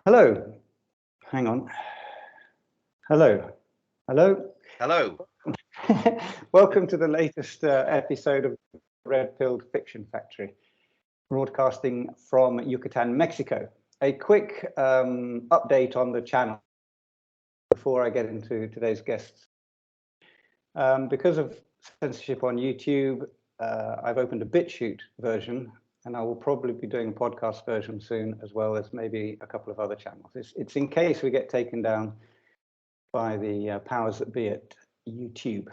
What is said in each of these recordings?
Hello. Hang on. Hello. Hello. Hello. Welcome to the latest episode of Red Pilled Fiction Factory, broadcasting from Yucatan, Mexico. A quick update on the channel before I get into today's guests. Because of censorship on YouTube, I've opened a BitChute version, and I will probably be doing a podcast version soon, as well as maybe a couple of other channels. It's in case we get taken down by the powers that be at YouTube.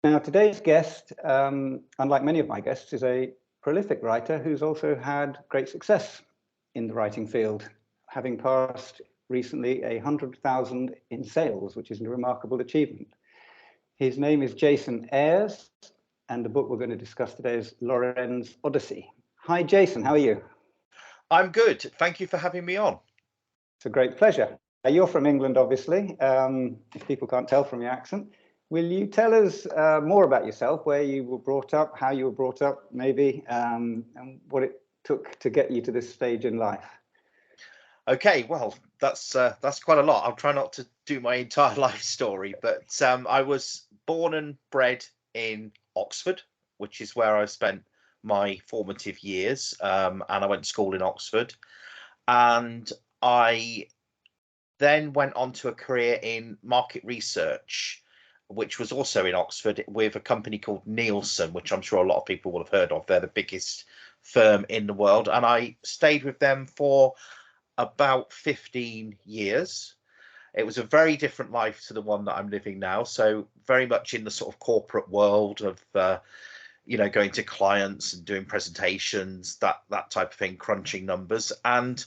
Now, today's guest, unlike many of my guests, is a prolific writer who's also had great success in the writing field, having passed recently 100,000 in sales, which is a remarkable achievement. His name is Jason Ayres, and the book we're going to discuss today is Loren's Odyssey. Hi, Jason. How are you? I'm good. Thank you for having me on. It's a great pleasure. You're from England, obviously, if people can't tell from your accent. Will you tell us more about yourself, where you were brought up, how you were brought up, maybe, and what it took to get you to this stage in life? Okay, well, that's quite a lot. I'll try not to do my entire life story, but I was born and bred in Oxford, which is where I spent my formative years, and I went to school in Oxford, and I then went on to a career in market research, which was also in Oxford, with a company called Nielsen, which I'm sure a lot of people will have heard of. They're the biggest firm in the world, and I stayed with them for about 15 years. It was a very different life to the one that I'm living now. So very much in the sort of corporate world of, going to clients and doing presentations, that type of thing, crunching numbers. And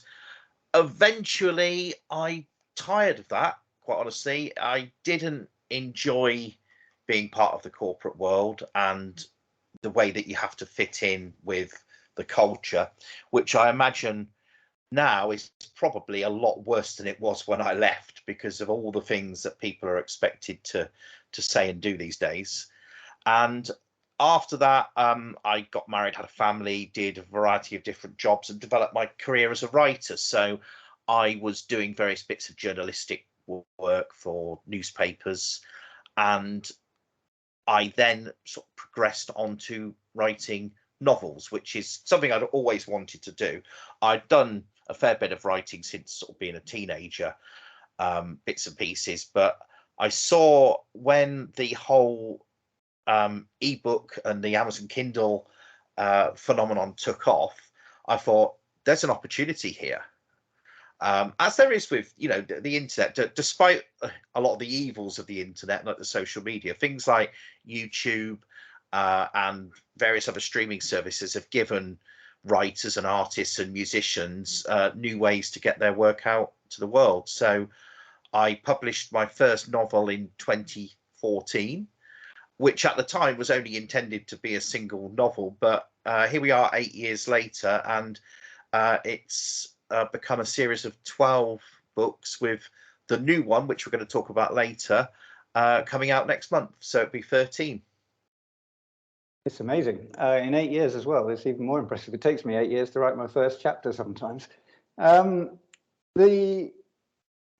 eventually I tired of that, quite honestly. I didn't enjoy being part of the corporate world and the way that you have to fit in with the culture, which I imagine now is probably a lot worse than it was when I left, because of all the things that people are expected to say and do these days. And after that, I got married, had a family, did a variety of different jobs, and developed my career as a writer. So I was doing various bits of journalistic work for newspapers, and I then sort of progressed on to writing novels, which is something I'd always wanted to do. I'd done a fair bit of writing since sort of being a teenager, bits and pieces, but I saw when the whole ebook and the Amazon Kindle phenomenon took off, I thought there's an opportunity here. As there is with, the internet, despite a lot of the evils of the internet, like the social media, things like YouTube and various other streaming services have given writers and artists and musicians new ways to get their work out to the world. So I published my first novel in 2014, which at the time was only intended to be a single novel. But here we are 8 years later, and it's become a series of 12 books, with the new one, which we're going to talk about later, coming out next month. So it'll be 13. It's amazing. In 8 years as well, it's even more impressive. It takes me 8 years to write my first chapter sometimes. The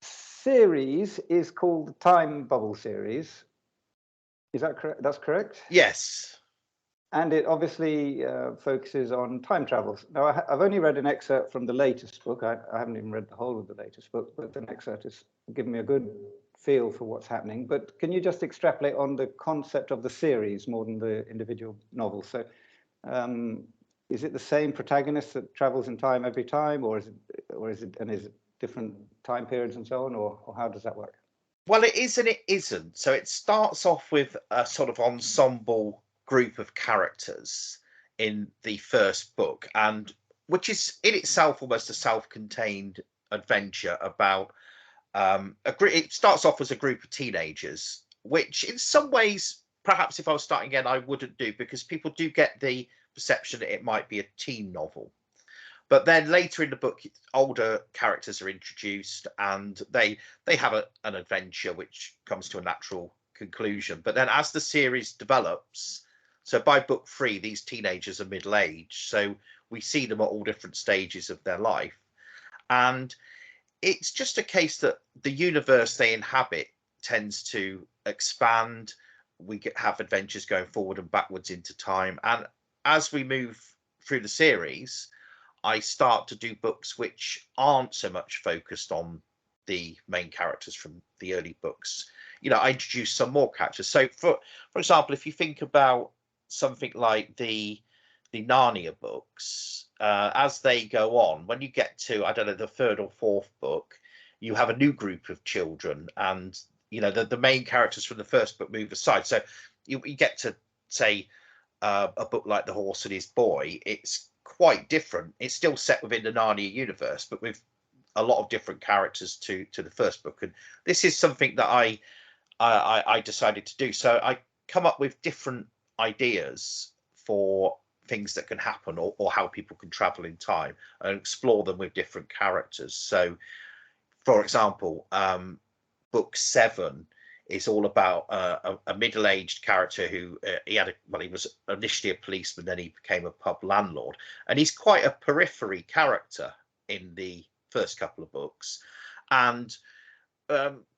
series is called the Time Bubble series. Is that correct? That's correct? Yes. And it obviously focuses on time travels. Now, I've only read an excerpt from the latest book. I haven't even read the whole of the latest book, but an excerpt has given me a good feel for what's happening. But can you just extrapolate on the concept of the series more than the individual novels? So is it the same protagonist that travels in time every time, or is it different time periods and so on, or how does that work? Well, it is and it isn't. So it starts off with a sort of ensemble group of characters in the first book, and which is in itself almost a self-contained adventure about it starts off as a group of teenagers, which in some ways, perhaps if I was starting again, I wouldn't do, because people do get the perception that it might be a teen novel. But then later in the book, older characters are introduced, and they have an adventure which comes to a natural conclusion. But then as the series develops, so by book 3, these teenagers are middle-aged, so we see them at all different stages of their life. And it's just a case that the universe they inhabit tends to expand. We have adventures going forward and backwards into time. And as we move through the series, I start to do books which aren't so much focused on the main characters from the early books. I introduce some more characters. So for example, if you think about something like the Narnia books, as they go on, when you get to, I don't know, the third or fourth book, you have a new group of children, and the main characters from the first book move aside. So you get to, say, a book like The Horse and His Boy. It's quite different. It's still set within the Narnia universe, but with a lot of different characters to the first book. And this is something that I decided to do. So I come up with different ideas for things that can happen, or how people can travel in time, and explore them with different characters. So, for example, book 7 is all about a middle-aged character who he was initially a policeman, then he became a pub landlord, and he's quite a periphery character in the first couple of books, and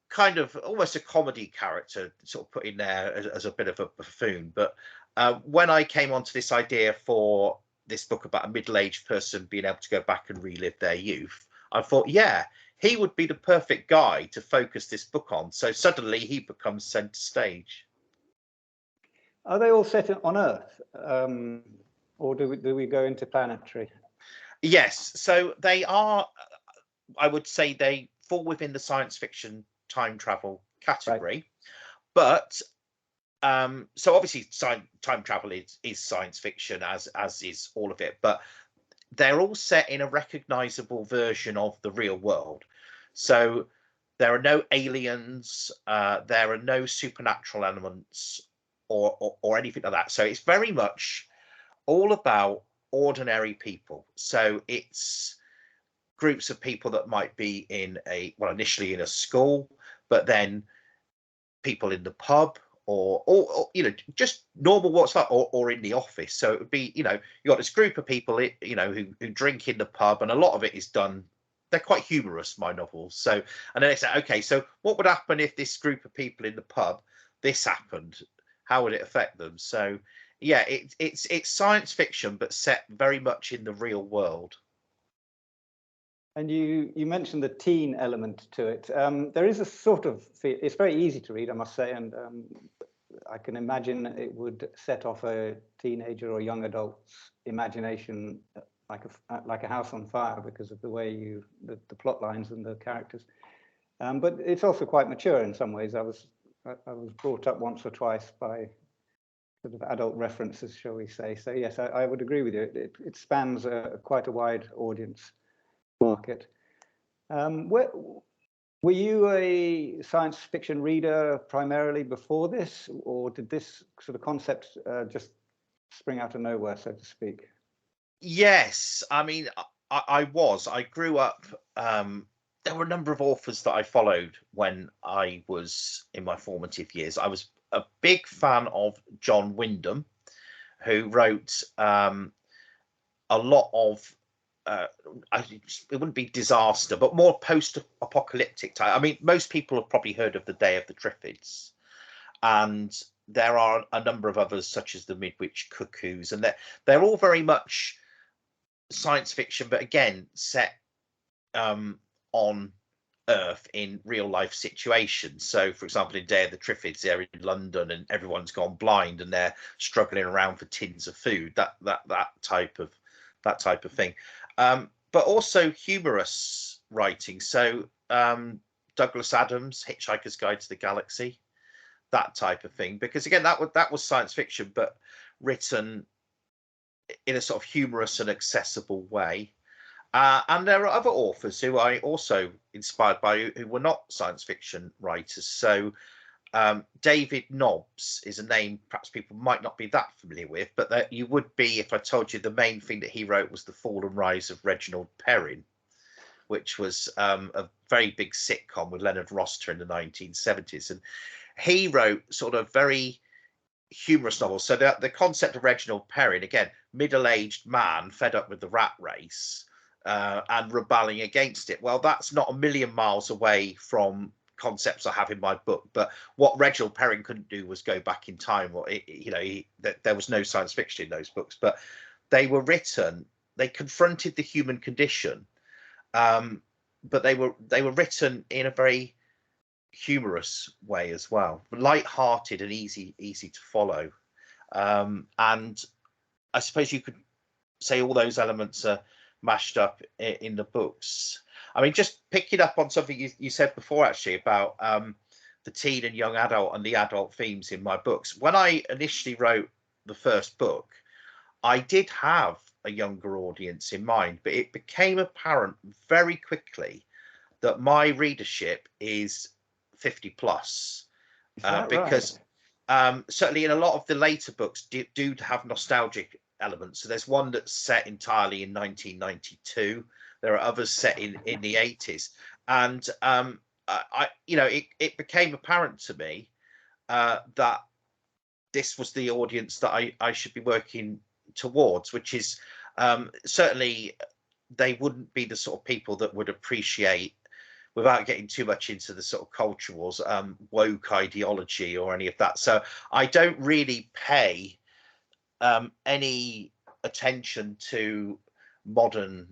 kind of almost a comedy character, sort of put in there as a bit of a buffoon. But when I came onto this idea for this book about a middle-aged person being able to go back and relive their youth, I thought, yeah, he would be the perfect guy to focus this book on. So suddenly he becomes center stage. Are they all set on Earth, or do we go into planetary? Yes, so they are. I would say they fall within the science fiction time travel category, right. But so obviously time travel is science fiction, as is all of it, but they're all set in a recognizable version of the real world. So there are no aliens, there are no supernatural elements or anything like that. So it's very much all about ordinary people. So it's groups of people that might be in initially in a school, but then people in the pub, or just normal what's up, or in the office. So it would be, you got this group of people, who drink in the pub, and a lot of it is done. They're quite humorous, my novels. So, and then they say, okay, so what would happen if this group of people in the pub, this happened? How would it affect them? So, yeah, it's science fiction, but set very much in the real world. And you mentioned the teen element to it. There is a sort of, it's very easy to read, I must say, and I can imagine it would set off a teenager or young adult's imagination like a house on fire, because of the way the plot lines and the characters. But it's also quite mature in some ways. I was brought up once or twice by sort of adult references, shall we say. So yes, I would agree with you. It spans quite a wide audience market. Were you a science fiction reader primarily before this, or did this sort of concept just spring out of nowhere, so to speak? Yes, I mean, I grew up. There were a number of authors that I followed when I was in my formative years. I was a big fan of John Wyndham, who wrote a lot of it wouldn't be disaster, but more post-apocalyptic type. I mean, most people have probably heard of The Day of the Triffids, and there are a number of others, such as The Midwich Cuckoos, and they're all very much science fiction, but again set on Earth in real life situations. So, for example, in Day of the Triffids, they're in London and everyone's gone blind and they're struggling around for tins of food. That type of thing. But also humorous writing. So Douglas Adams, Hitchhiker's Guide to the Galaxy, that type of thing. Because again, that was science fiction, but written in a sort of humorous and accessible way. And there are other authors who I also inspired by who were not science fiction writers. So David Nobbs is a name perhaps people might not be that familiar with, but that you would be if I told you the main thing that he wrote was The Fall and Rise of Reginald Perrin, which was a very big sitcom with Leonard Rossiter in the 1970s. And he wrote sort of very humorous novels. So the concept of Reginald Perrin, again, middle-aged man fed up with the rat race, and rebelling against it. Well, that's not a million miles away from concepts I have in my book. But what Reginald Perrin couldn't do was go back in time. Or there was no science fiction in those books, but they were written. They confronted the human condition, but they were written in a very humorous way as well, light-hearted and easy to follow. And I suppose you could say all those elements are mashed up in the books. I mean, just picking up on something you said before, actually, about the teen and young adult and the adult themes in my books. When I initially wrote the first book, I did have a younger audience in mind, but it became apparent very quickly that my readership is 50 plus, because certainly in a lot of the later books do have nostalgic elements. So there's one that's set entirely in 1992. There are others set in the 80s, and it became apparent to me that this was the audience that I should be working towards, which is certainly they wouldn't be the sort of people that would appreciate, without getting too much into the sort of culture wars, woke ideology or any of that. So I don't really pay any attention to modern,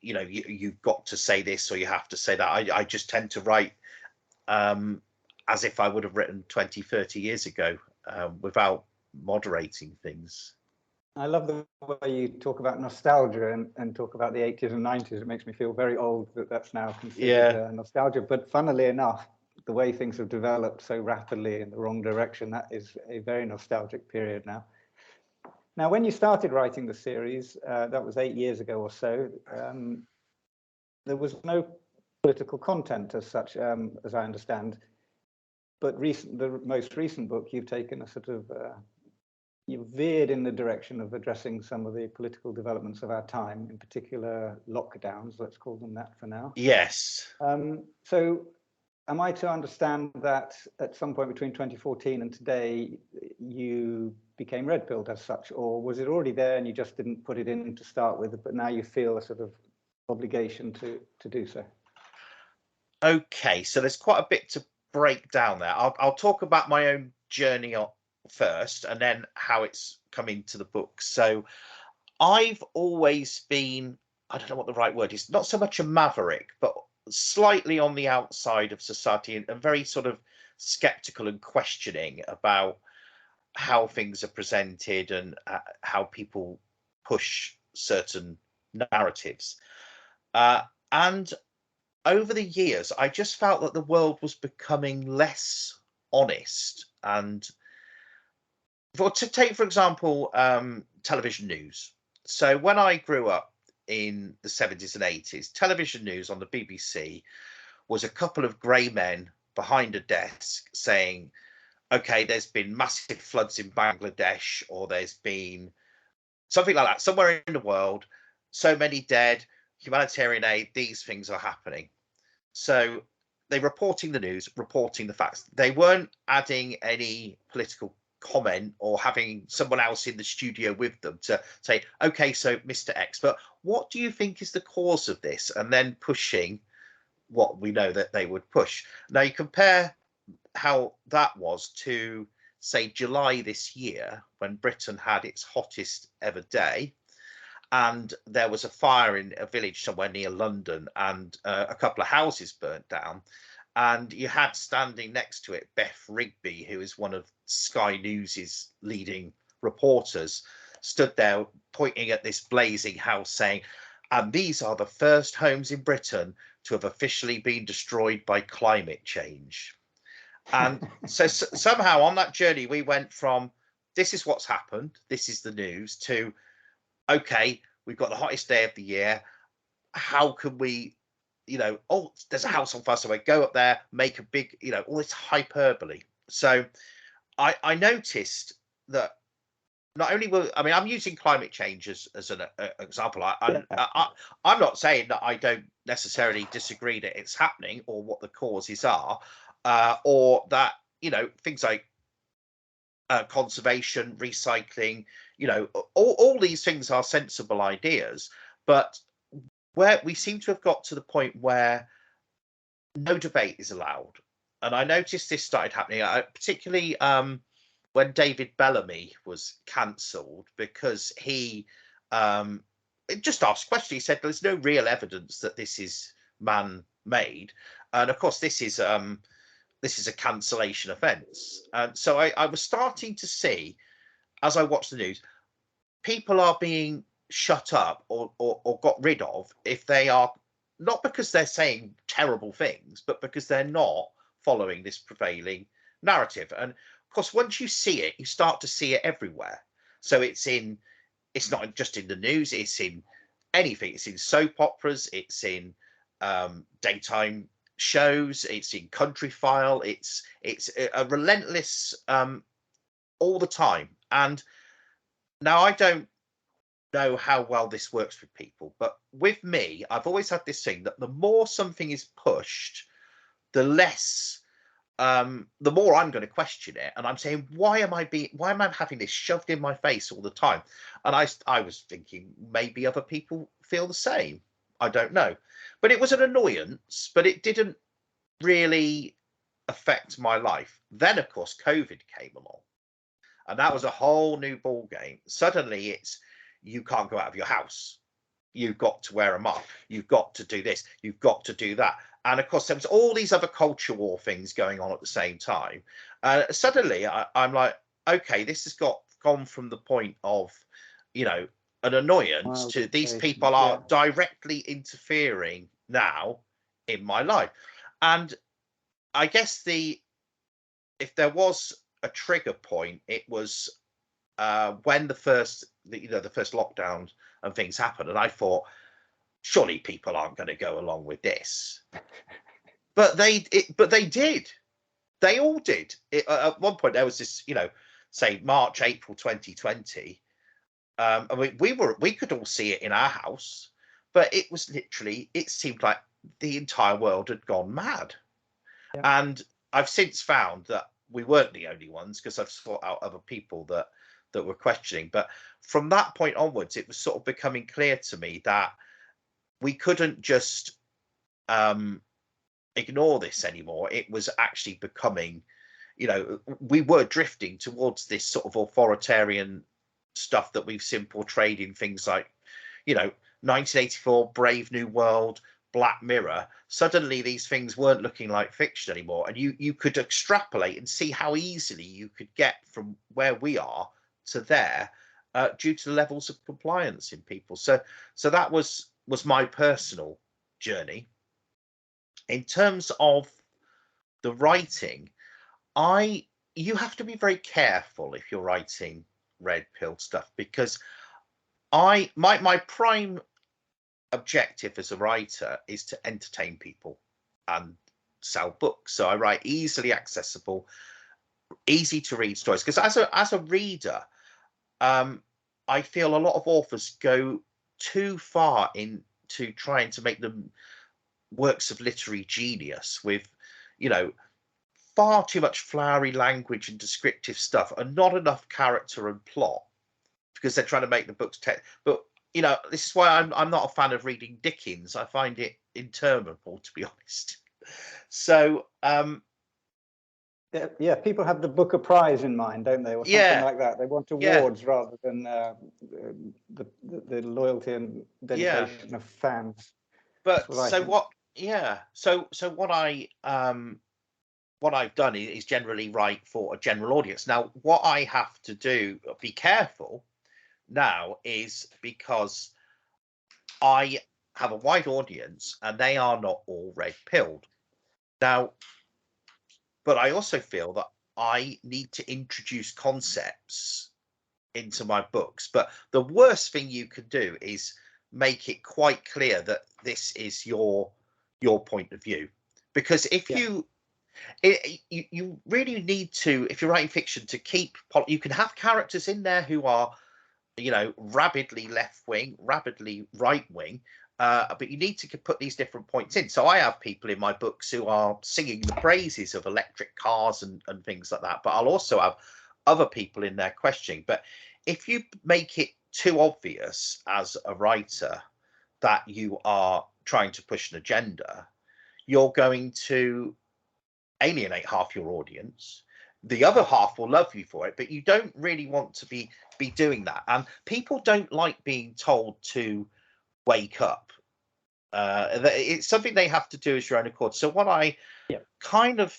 you've got to say this or you have to say that. I just tend to write as if I would have written 20, 30 years ago, without moderating things. I love the way you talk about nostalgia and talk about the 80s and 90s. It makes me feel very old that's now considered nostalgia. But funnily enough, the way things have developed so rapidly in the wrong direction, that is a very nostalgic period now. Now, when you started writing the series, that was 8 years ago or so, there was no political content as such, as I understand. But the most recent book, you've taken a sort of you've veered in the direction of addressing some of the political developments of our time, in particular lockdowns, let's call them that for now. Yes. So am I to understand that at some point between 2014 and today, you became red-pilled as such, or was it already there and you just didn't put it in to start with, but now you feel a sort of obligation to do so? Okay, so there's quite a bit to break down there. I'll talk about my own journey first, and then how it's come into the book. So I've always been, I don't know what the right word is, not so much a maverick, but slightly on the outside of society, and very sort of skeptical and questioning about how things are presented and how people push certain narratives. And over the years, I just felt that the world was becoming less honest. And to take, for example, television news. So when I grew up in the 70s and 80s, television news on the BBC was a couple of grey men behind a desk saying, okay, there's been massive floods in Bangladesh, or there's been something like that somewhere in the world, so many dead, humanitarian aid, these things are happening. So they're reporting the news, reporting the facts. They weren't adding any political comment or having someone else in the studio with them to say, okay, so Mr. X, but what do you think is the cause of this? And then pushing what we know that they would push. Now you compare how that was to, say, July this year, when Britain had its hottest ever day, and there was a fire in a village somewhere near London, and a couple of houses burnt down. And you had standing next to it Beth Rigby, who is one of Sky News's leading reporters, stood there pointing at this blazing house saying, and these are the first homes in Britain to have officially been destroyed by climate change. And so somehow on that journey, we went from, this is what's happened, this is the news, to, okay, we've got the hottest day of the year. How can we, oh, there's a house on fire somewhere, go up there, make a big, all this hyperbole. So I noticed that not only I'm using climate change as an example. I'm not saying that I don't necessarily disagree that it's happening or what the causes are, or that, things like conservation, recycling, all these things are sensible ideas. But where we seem to have got to the point where no debate is allowed. And I noticed this started happening, particularly when David Bellamy was cancelled, because he just asked questions. He said there's no real evidence that this is man-made, and of course this is a cancellation offence. And so I was starting to see, as I watched the news, people are being shut up or got rid of if they are not because they're saying terrible things, but because they're not following this prevailing narrative. And of course, once you see it, you start to see it everywhere. So it's not just in the news, it's in anything. It's in soap operas, it's in daytime shows, it's in Country File, it's a relentless all the time. And now I don't know how well this works with people, but with me, I've always had this thing that the more something is pushed, the less the more I'm going to question it. And I'm saying, why am I having this shoved in my face all the time? And I was thinking maybe other people feel the same. I don't know, but it was an annoyance, but it didn't really affect my life. Then of course COVID came along, and that was a whole new ball game. Suddenly it's, you can't go out of your house, you've got to wear a mask, you've got to do this, you've got to do that. And of course there was all these other culture war things going on at the same time. Suddenly I'm like, okay, this has gone from the point of, an annoyance to these people are directly interfering now in my life. And I guess if there was a trigger point, it was when the first lockdowns and things happened, and I thought, surely people aren't going to go along with this. But they did. They all did. At one point, there was this, say March, April 2020. I mean, we could all see it in our house, but it was literally, it seemed like the entire world had gone mad. Yeah. And I've since found that we weren't the only ones, because I've sought out other people that were questioning. But from that point onwards, it was sort of becoming clear to me that we couldn't just ignore this anymore. It was actually becoming, we were drifting towards this sort of authoritarian stuff that we've seen portrayed in things like, 1984, Brave New World, Black Mirror. Suddenly these things weren't looking like fiction anymore, and you could extrapolate and see how easily you could get from where we are to there due to the levels of compliance in people. So that was my personal journey. In terms of the writing, you have to be very careful if you're writing red pill stuff, because my prime objective as a writer is to entertain people and sell books. So I write easily accessible, easy to read stories, because as a reader, I feel a lot of authors go too far into trying to make them works of literary genius with, far too much flowery language and descriptive stuff, and not enough character and plot, because they're trying to make the books but this is why I'm not a fan of reading Dickens. I find it interminable, to be honest. So yeah, people have the Booker Prize in mind, don't they, or something like that. They want awards rather than the loyalty and dedication of fans. But what I've done is generally write for a general audience. Now, what I have to do, be careful now, is because I have a wide audience and they are not all red-pilled. Now, but I also feel that I need to introduce concepts into my books. But the worst thing you could do is make it quite clear that this is your point of view. Because if you really need to, if you're writing fiction, to keep, you can have characters in there who are, rabidly left-wing, rabidly right-wing, but you need to put these different points in. So I have people in my books who are singing the praises of electric cars and things like that, but I'll also have other people in there questioning. But if you make it too obvious as a writer that you are trying to push an agenda, you're going to alienate half your audience. The other half will love you for it, but you don't really want to be doing that. And people don't like being told to wake up. It's something they have to do as your own accord. So what I kind of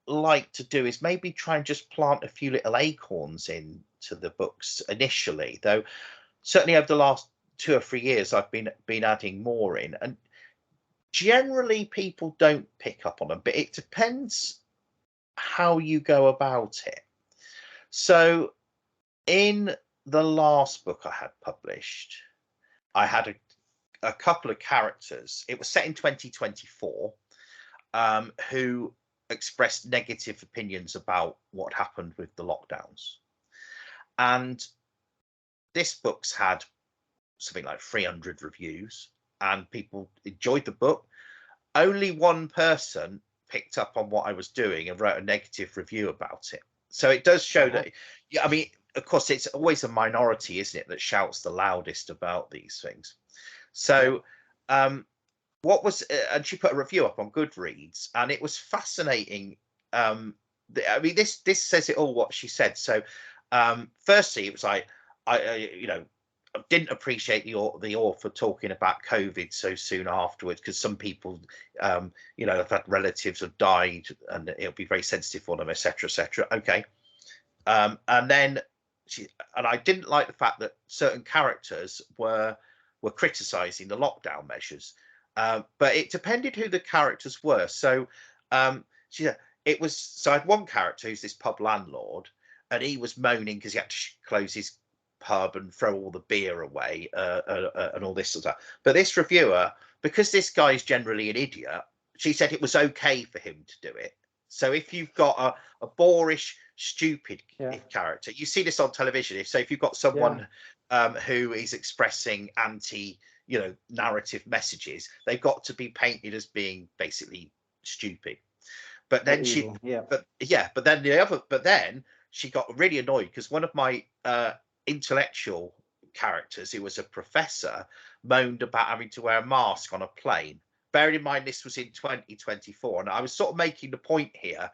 like to do is maybe try and just plant a few little acorns into the books initially, though certainly over the last 2 or 3 years I've been adding more in, and generally people don't pick up on them, but it depends how you go about it. So in the last book I had published, I had a couple of characters. It was set in 2024, who expressed negative opinions about what happened with the lockdowns. And this book's had something like 300 reviews, and people enjoyed the book. Only one person picked up on what I was doing and wrote a negative review about it. So it does show that, I mean, of course, it's always a minority, isn't it, that shouts the loudest about these things. So what was, and she put a review up on Goodreads, and it was fascinating. I mean, this says it all, what she said. So firstly, it was like, I didn't appreciate the author talking about COVID so soon afterwards, because some people, have had relatives have died, and it'll be very sensitive for them, etc., etc. Okay, and then I didn't like the fact that certain characters were criticising the lockdown measures, but it depended who the characters were. So she said it was. So I had one character who's this pub landlord, and he was moaning because he had to close his pub and throw all the beer away, and all this sort of stuff. But this reviewer, because this guy is generally an idiot, she said it was okay for him to do it. So if you've got a boorish, stupid character, you see this on television. If you've got someone who is expressing narrative messages, they've got to be painted as being basically stupid. But then but then she got really annoyed because one of my intellectual characters, who was a professor, moaned about having to wear a mask on a plane. Bearing in mind this was in 2024, and I was sort of making the point here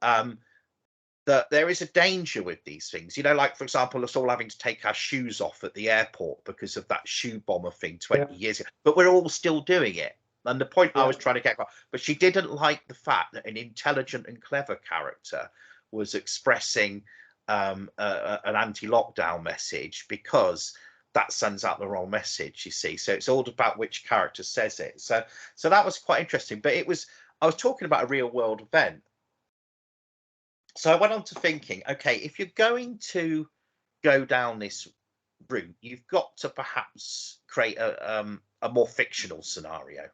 that there is a danger with these things. Like, for example, us all having to take our shoes off at the airport because of that shoe bomber thing 20 years ago, but we're all still doing it. And the point I was trying to get across, but she didn't like the fact that an intelligent and clever character was expressing an anti-lockdown message, because that sends out the wrong message, you see. So it's all about which character says it. So that was quite interesting. But I was talking about a real world event. So I went on to thinking, okay, if you're going to go down this route, you've got to perhaps create a more fictional scenario,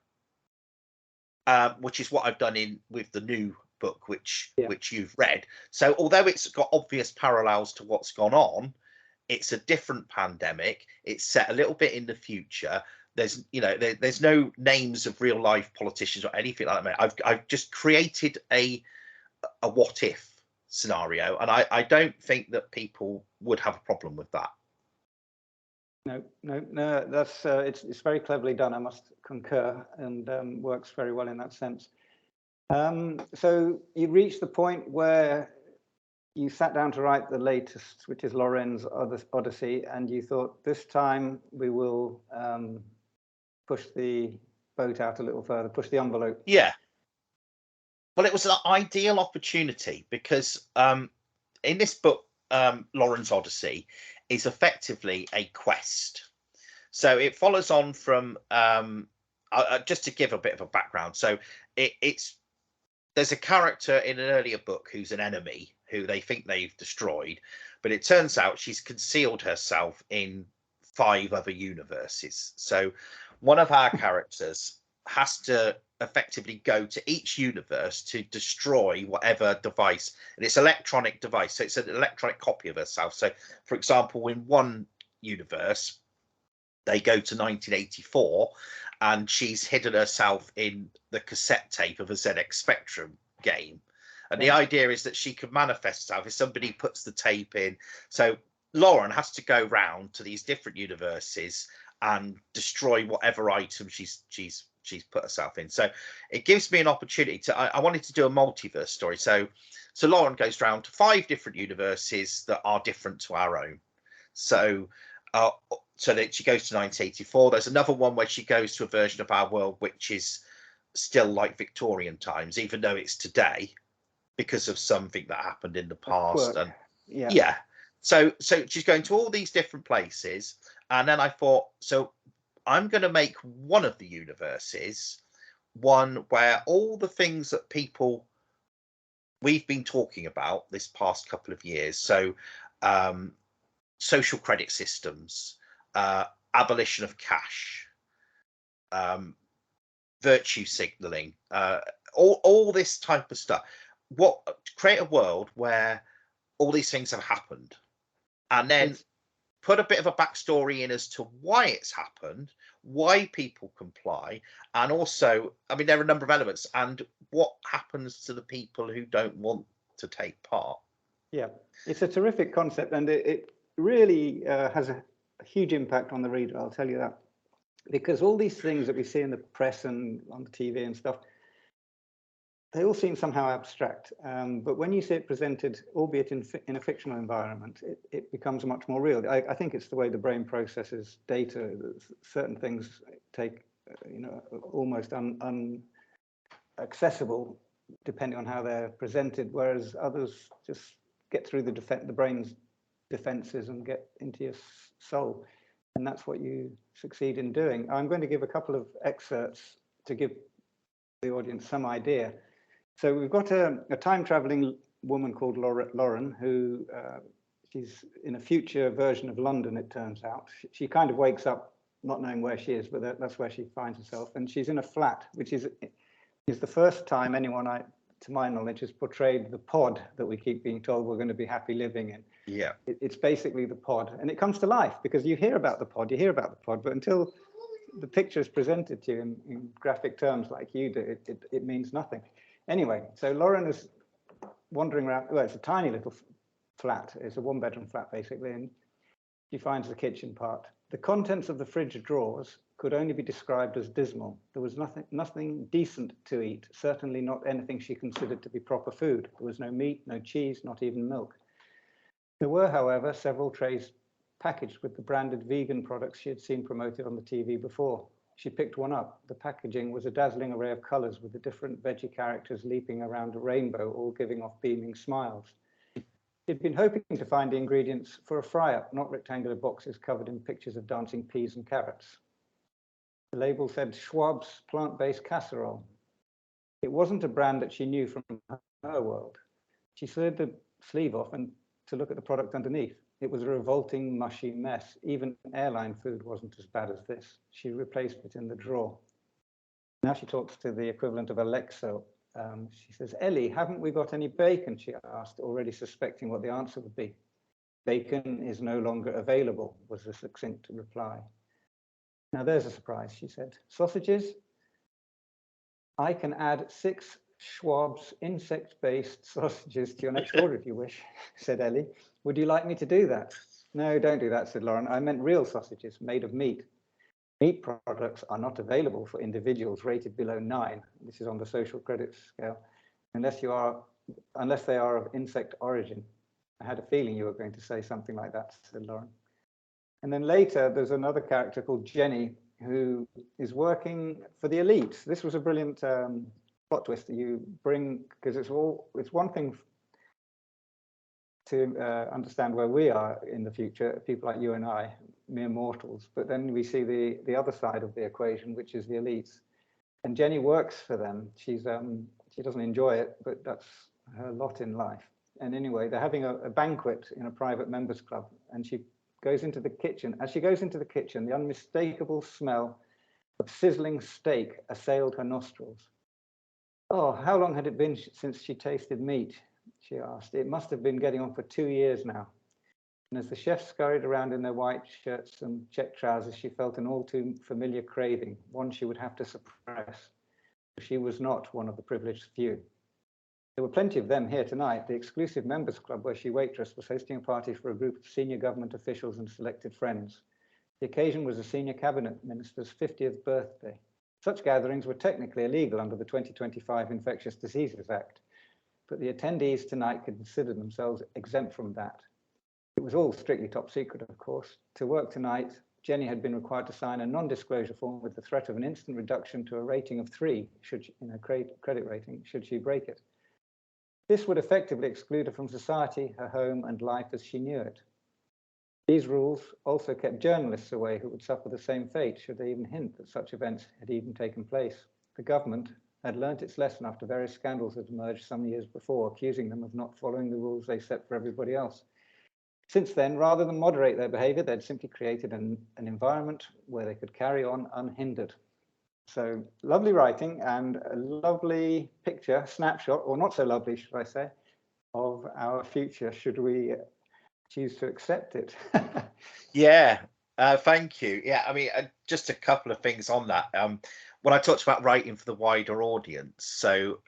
which is what I've done with the new book, which you've read. So although it's got obvious parallels to what's gone on, it's a different pandemic. It's set a little bit in the future. There's there's no names of real life politicians or anything like that. I've just created a what if scenario, and I don't think that people would have a problem with that. No, that's it's very cleverly done, I must concur, and works very well in that sense. So you reached the point where you sat down to write the latest, which is Loren's Odyssey, and you thought, this time we will push the boat out a little further, push the envelope. Yeah. Well, it was an ideal opportunity because in this book, Loren's Odyssey is effectively a quest. So it follows on from, just to give a bit of a background. So there's a character in an earlier book who's an enemy who they think they've destroyed, but it turns out she's concealed herself in 5 other universes. So one of our characters has to effectively go to each universe to destroy whatever device, and it's an electronic device, so it's an electronic copy of herself. So for example, in one universe they go to 1984 and she's hidden herself in the cassette tape of a ZX Spectrum game, and the idea is that she can manifest herself if somebody puts the tape in. So Lauren has to go round to these different universes and destroy whatever item she's put herself in. So it gives me an opportunity to. I wanted to do a multiverse story. So Lauren goes around to 5 different universes that are different to our own. So so that she goes to 1984. There's another one where she goes to a version of our world which is still like Victorian times, even though it's today, because of something that happened in the past. And yeah. So she's going to all these different places, and then I thought, so I'm going to make one of the universes one where all the things that we've been talking about this past couple of years, so social credit systems, abolition of cash, virtue signaling, all this type of stuff, create a world where all these things have happened, and then put a bit of a backstory in as to why it's happened, why people comply, and also, I mean, there are a number of elements, and what happens to the people who don't want to take part. Yeah, it's a terrific concept, and it really has a huge impact on the reader, I'll tell you that. Because all these things that we see in the press and on the TV and stuff, they all seem somehow abstract, but when you see it presented, albeit in a fictional environment, it becomes much more real. I think it's the way the brain processes data. Certain things take, almost unaccessible, depending on how they're presented, whereas others just get through the brain's defenses and get into your soul. And that's what you succeed in doing. I'm going to give a couple of excerpts to give the audience some idea. So we've got a time-traveling woman called Lauren, who she's in a future version of London, it turns out. She kind of wakes up not knowing where she is, but that's where she finds herself. And she's in a flat, which is the first time anyone, to my knowledge, has portrayed the pod that we keep being told we're going to be happy living in. Yeah. It's basically the pod. And it comes to life because you hear about the pod, but until the picture is presented to you in graphic terms like you do, it means nothing. Anyway, so Lauren is wandering around. Well, it's a tiny little flat. It's a 1-bedroom flat, basically, and she finds the kitchen part. The contents of the fridge drawers could only be described as dismal. There was nothing decent to eat, certainly not anything she considered to be proper food. There was no meat, no cheese, not even milk. There were, however, several trays packaged with the branded vegan products she had seen promoted on the TV before. She picked one up. The packaging was a dazzling array of colors with the different veggie characters leaping around a rainbow, all giving off beaming smiles. She'd been hoping to find the ingredients for a fry-up, not rectangular boxes covered in pictures of dancing peas and carrots. The label said Schwab's plant-based casserole. It wasn't a brand that she knew from her world. She slid the sleeve off and to look at the product underneath. It was a revolting, mushy mess. Even airline food wasn't as bad as this. She replaced it in the drawer. Now she talks to the equivalent of Alexa. She says, Ellie, haven't we got any bacon? She asked, already suspecting what the answer would be. Bacon is no longer available, was the succinct reply. Now there's a surprise, she said. Sausages? I can add 6 Schwab's insect-based sausages to your next order if you wish, said Ellie. Would you like me to do that? No, don't do that, said Lauren. I meant real sausages made of meat. Meat products are not available for individuals rated below 9. This is on the social credit scale, unless they are of insect origin. I had a feeling you were going to say something like that, said Lauren. And then later, there's another character called Jenny, who is working for the elite. This was a brilliant plot twist that you bring, because it's one thing to understand where we are in the future, people like you and I, mere mortals, but then we see the other side of the equation, which is the elites. And Jenny works for them. She doesn't enjoy it, but that's her lot in life. And anyway, they're having a banquet in a private members club, and she goes into the kitchen. As she goes into the kitchen, the unmistakable smell of sizzling steak assailed her nostrils. Oh, how long had it been since she tasted meat? She asked. It must have been getting on for 2 years now. And as the chefs scurried around in their white shirts and check trousers, she felt an all too familiar craving, one she would have to suppress. She was not one of the privileged few. There were plenty of them here tonight. The exclusive members club where she waitress was hosting a party for a group of senior government officials and selected friends. The occasion was a senior cabinet minister's 50th birthday. Such gatherings were technically illegal under the 2025 Infectious Diseases Act, but the attendees tonight could consider themselves exempt from that. It was all strictly top secret, of course. To work tonight, Jenny had been required to sign a non-disclosure form with the threat of an instant reduction to a rating of 3 in her credit rating, should she break it. This would effectively exclude her from society, her home, and life as she knew it. These rules also kept journalists away who would suffer the same fate should they even hint that such events had even taken place. The government had learnt its lesson after various scandals had emerged some years before, accusing them of not following the rules they set for everybody else. Since then, rather than moderate their behavior, they'd simply created an environment where they could carry on unhindered. So lovely writing and a lovely picture, snapshot, or not so lovely, should I say, of our future, should we choose to accept it. Yeah, thank you. Yeah, I mean, just a couple of things on that. When I talked about writing for the wider audience, so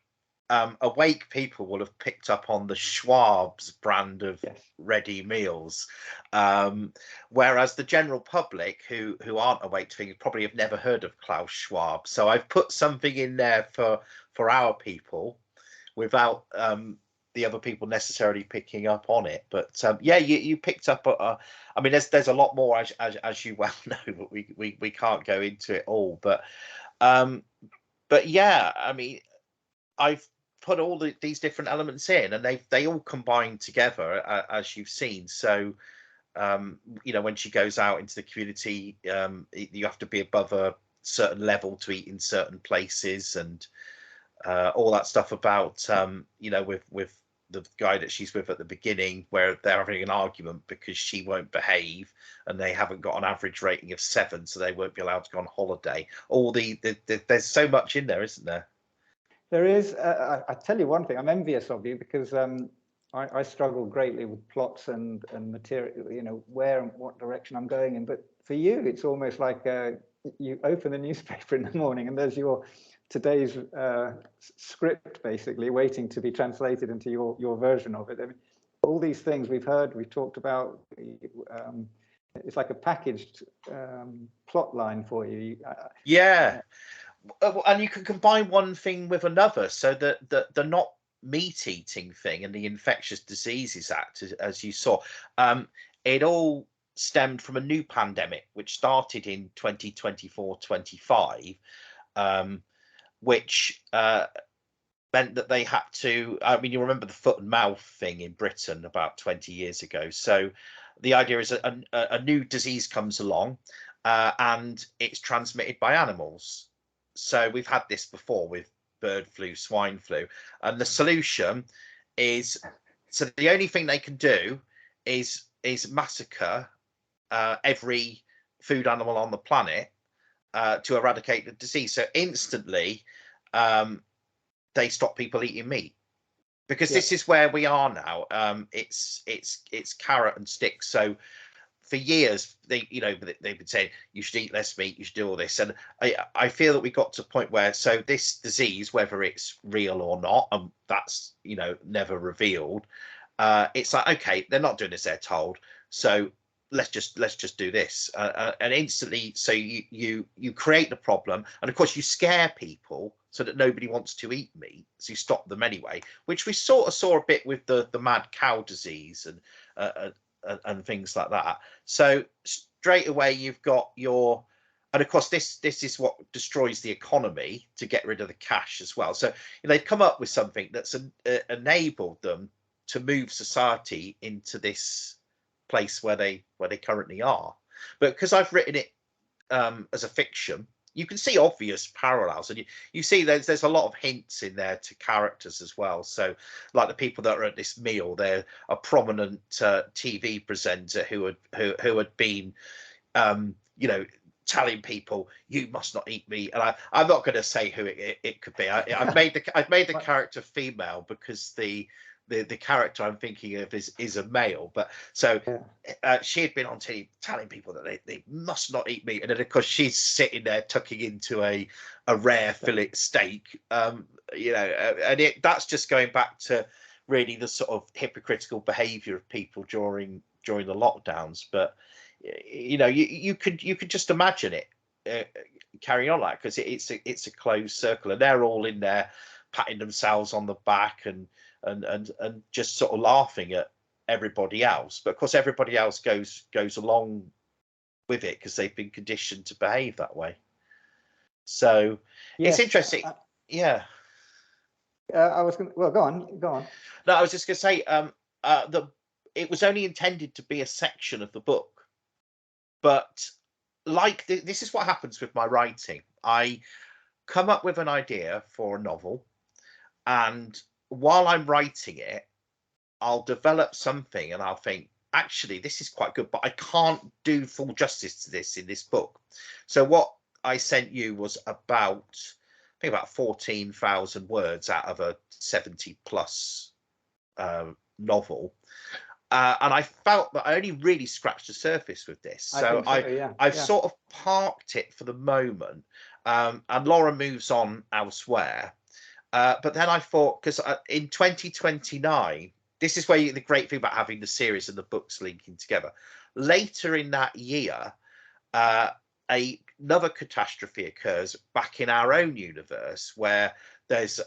awake people will have picked up on the Schwab's brand of ready meals, whereas the general public who aren't awake to things probably have never heard of Klaus Schwab. So I've put something in there for our people without the other people necessarily picking up on it. But yeah, you picked up. I mean, there's a lot more as you well know, but we can't go into it all. But yeah, I mean, I've put all these different elements in, and they all combine together, as you've seen. So you know, when she goes out into the community, you have to be above a certain level to eat in certain places, and all that stuff about you know, with the guy that she's with at the beginning, where they're having an argument because she won't behave and they haven't got an average rating of 7, so they won't be allowed to go on holiday. All there's so much in there, isn't there? There is. I tell you one thing, I'm envious of you, because I struggle greatly with plots and material, you know, where and what direction I'm going in. But for you, it's almost like you open the newspaper in the morning and there's your today's script, basically waiting to be translated into your version of it. I mean, all these things we've heard, we've talked about, it's like a packaged plot line for you. Yeah. And you can combine one thing with another, so that the not meat eating thing and the Infectious Diseases Act, as you saw, it all stemmed from a new pandemic which started in 2024-25, which meant that they had to, I mean, you remember the foot and mouth thing in Britain about 20 years ago. So the idea is a new disease comes along, and it's transmitted by animals. So we've had this before with bird flu, swine flu, and the solution is, so the only thing they can do is massacre every food animal on the planet to eradicate the disease. So instantly they stop people eating meat, because this is where we are now. It's carrot and stick. So for years, they've been saying you should eat less meat, you should do all this, and I feel that we got to a point where, so this disease, whether it's real or not, and that's, you know, never revealed, it's like, okay, they're not doing this, they're told, so let's just do this, and instantly, so you create the problem, and of course you scare people so that nobody wants to eat meat, so you stop them anyway, which we sort of saw a bit with the mad cow disease and things like that. So straight away you've got your, and of course this is what destroys the economy, to get rid of the cash as well. So they've come up with something that's enabled them to move society into this place where they currently are. But because I've written it as a fiction, you can see obvious parallels, and you see there's a lot of hints in there to characters as well. So like the people that are at this meal, they're a prominent TV presenter who had been you know, telling people you must not eat meat, and I'm not going to say who it could be. I've made the character female because the character I'm thinking of is a male, but so she had been on TV telling people that they must not eat meat, and then of course she's sitting there tucking into a rare fillet steak, you know, and that's just going back to really the sort of hypocritical behavior of people during the lockdowns. But you could just imagine it carrying on like, because it's a closed circle, and they're all in there patting themselves on the back and just sort of laughing at everybody else. But of course, everybody else goes along with it because they've been conditioned to behave that way. So yes, it's interesting. Yeah. I was going to, well, go on. No, I was just going to say it was only intended to be a section of the book, but like this is what happens with my writing. I come up with an idea for a novel, and while I'm writing it, I'll develop something and I'll think, actually, this is quite good, but I can't do full justice to this in this book. So what I sent you was about 14,000 words out of a 70 plus novel. And I felt that I only really scratched the surface with this. So I've sort of parked it for the moment. And Laura moves on elsewhere. But then I thought, because in 2029, this is where the great thing about having the series and the books linking together. Later in that year, another catastrophe occurs back in our own universe, where there's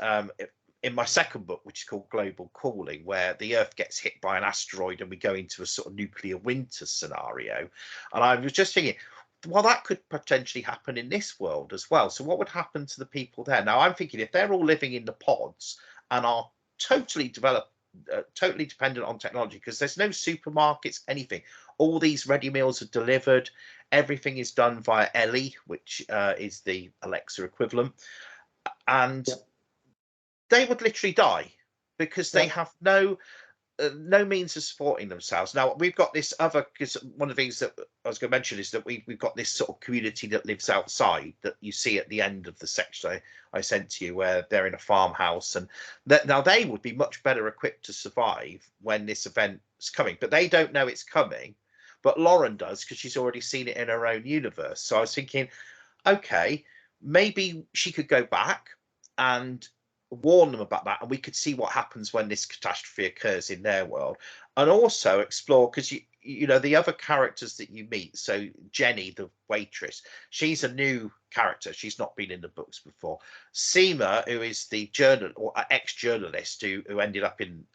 in my second book, which is called Global Cooling, where the Earth gets hit by an asteroid and we go into a sort of nuclear winter scenario. And I was just thinking, well, that could potentially happen in this world as well. So what would happen to the people there? Now, I'm thinking if they're all living in the pods and are totally dependent on technology, because there's no supermarkets, anything. All these ready meals are delivered. Everything is done via Ellie, which is the Alexa equivalent. And they would literally die because they have no means of supporting themselves. Now, we've got this other, because one of the things that I was going to mention is that we've got this sort of community that lives outside that you see at the end of the section I sent to you, where they're in a farmhouse, and now they would be much better equipped to survive when this event is coming, but they don't know it's coming. But Lauren does, because she's already seen it in her own universe. So I was thinking, okay, maybe she could go back and warn them about that, and we could see what happens when this catastrophe occurs in their world, and also explore, because you know the other characters that you meet. So Jenny, the waitress, she's a new character, she's not been in the books before. Seema, who is the ex-journalist who ended up in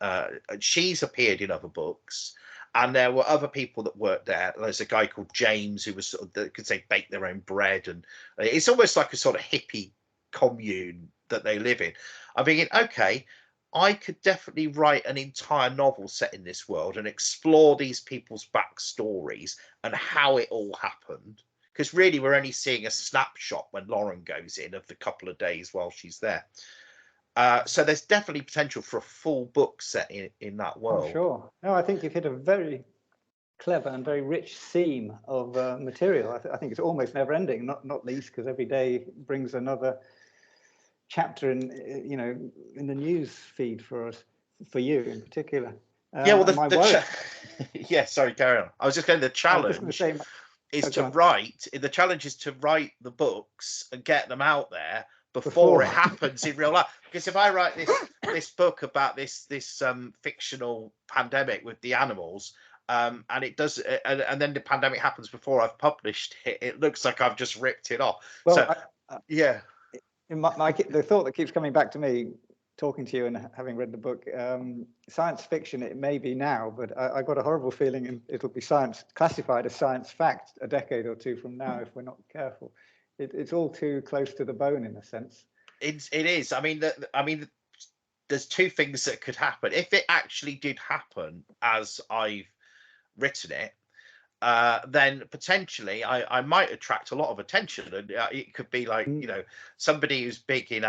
she's appeared in other books, and there were other people that worked there. There's a guy called James who was sort of because they bake their own bread, and it's almost like a sort of hippie commune that they live in. I'm thinking, okay, I could definitely write an entire novel set in this world and explore these people's backstories and how it all happened. Because really, we're only seeing a snapshot when Lauren goes in of the couple of days while she's there. So there's definitely potential for a full book set in that world. Oh, sure. No, I think you've hit a very clever and very rich seam of material. I think it's almost never ending, not least because every day brings another chapter in the news feed for us, for you in particular. Sorry, carry on. I was just going, the challenge is to write the books and get them out there before it happens in real life. Because if I write this book about this fictional pandemic with the animals, and it does, and then the pandemic happens before I've published it, it looks like I've just ripped it off. Well, the thought that keeps coming back to me, talking to you and having read the book, science fiction it may be now, but I got a horrible feeling it'll be classified as science fact a decade or two from now if we're not careful. It's all too close to the bone in a sense. It is. I mean, there's two things that could happen if it actually did happen as I've written it. Then potentially I might attract a lot of attention, and it could be like somebody who's big in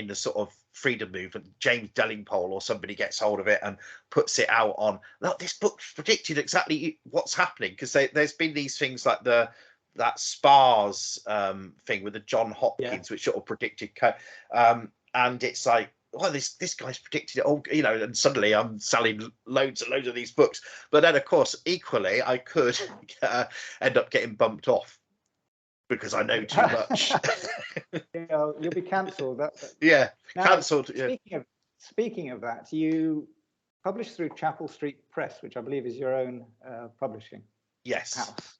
the sort of freedom movement, James Delingpole or somebody gets hold of it and puts it out on, look, this book's predicted exactly what's happening, because there's been these things like that SPARS thing with the John Hopkins, which sort of predicted and it's like, well, this guy's predicted it all, and suddenly I'm selling loads and loads of these books. But then, of course, equally, I could end up getting bumped off because I know too much. You'll be cancelled. Cancelled. Speaking of that, you published through Chapel Street Press, which I believe is your own publishing house.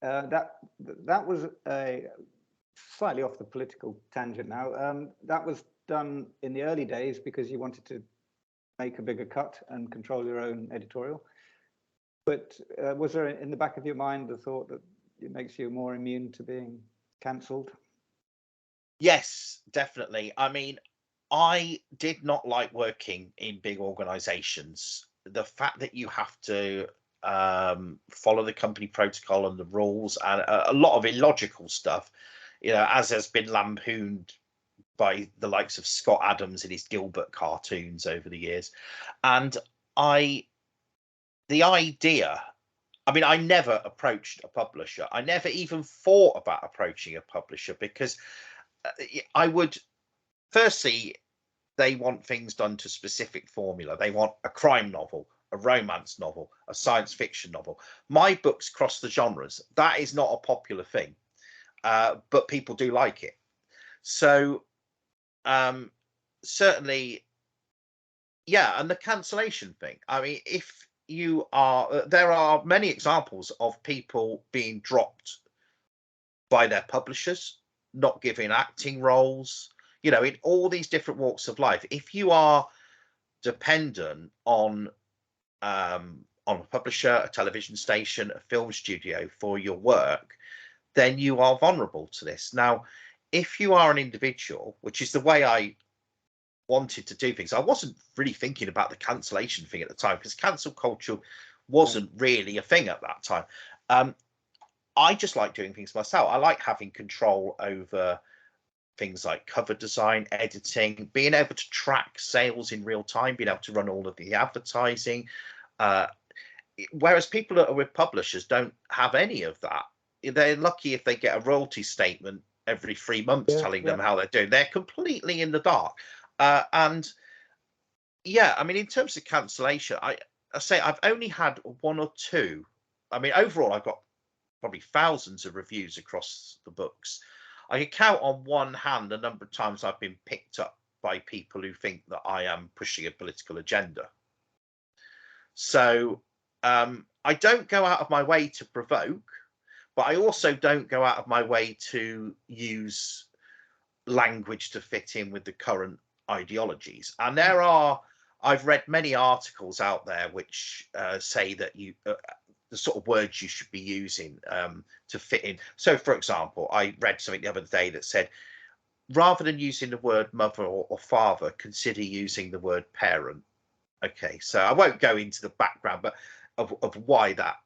that was a slightly off the political tangent now. That was done in the early days because you wanted to make a bigger cut and control your own editorial. But was there in the back of your mind the thought that it makes you more immune to being cancelled? Yes, definitely. I mean, I did not like working in big organizations. The fact that you have to follow the company protocol and the rules and a lot of illogical stuff, as has been lampooned by the likes of Scott Adams in his Gilbert cartoons over the years. And the idea, I mean, I never approached a publisher. I never even thought about approaching a publisher because I would, firstly, they want things done to specific formula. They want a crime novel, a romance novel, a science fiction novel. My books cross the genres. That is not a popular thing, but people do like it. So certainly, yeah. And the cancellation thing. I mean, if you are, there are many examples of people being dropped by their publishers, not giving acting roles, in all these different walks of life. If you are dependent on a publisher, a television station, a film studio for your work, then you are vulnerable to this. Now, if you are an individual, which is the way I wanted to do things, I wasn't really thinking about the cancellation thing at the time because cancel culture wasn't really a thing at that time. I just like doing things myself. I like having control over things like cover design, editing, being able to track sales in real time, being able to run all of the advertising. Whereas people that are with publishers don't have any of that. They're lucky if they get a royalty statement every 3 months telling them how they're doing. They're completely in the dark. And yeah, I mean, in terms of cancellation, I say I've only had one or two. I mean, overall, I've got probably thousands of reviews across the books. I can count on one hand the number of times I've been picked up by people who think that I am pushing a political agenda. So I don't go out of my way to provoke, but I also don't go out of my way to use language to fit in with the current ideologies. And I've read many articles out there which say that the sort of words you should be using to fit in. So, for example, I read something the other day that said, rather than using the word mother or father, consider using the word parent. Okay, so I won't go into the background, but of why that